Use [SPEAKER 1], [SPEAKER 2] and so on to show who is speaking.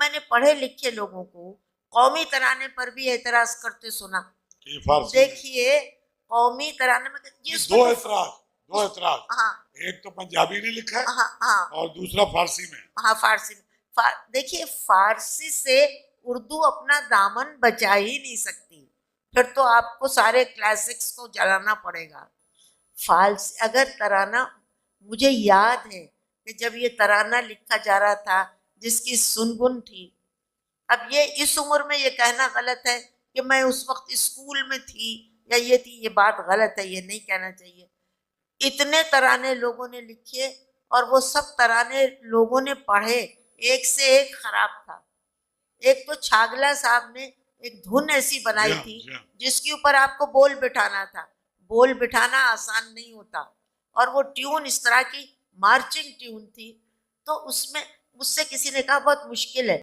[SPEAKER 1] मैंने पढ़े लिखे लोगों को कौमी तराने पर भी एतराज करते सुना।
[SPEAKER 2] देखिए
[SPEAKER 1] कौमी तराने में
[SPEAKER 2] दो एतराज।
[SPEAKER 1] हाँ
[SPEAKER 2] एक तो पंजाबी ने लिखा है,
[SPEAKER 1] हाँ हाँ
[SPEAKER 2] और दूसरा फारसी में।
[SPEAKER 1] हाँ फारसी में। देखिए फारसी से उर्दू अपना दामन बचा ही नहीं सकती, फिर तो आपको सारे क्लासिक्स को जलाना पड़ेगा। फारसी अगर तराना, मुझे याद है कि जब ये तराना लिखा जा रहा था जिसकी सुनगुन थी, अब ये इस उम्र में ये कहना गलत है कि मैं उस वक्त स्कूल में थी या ये थी, ये बात गलत है, ये नहीं कहना चाहिए। इतने तराने लोगों ने लिखे और वो सब तराने लोगों ने पढ़े, एक से एक खराब था। एक तो छागला साहब ने एक धुन ऐसी बनाई थी जिसके ऊपर आपको बोल बिठाना था। बोल बिठाना आसान नहीं होता, और वो ट्यून इस तरह की मार्चिंग ट्यून थी, तो उसमें मुझसे किसी ने कहा बहुत मुश्किल है।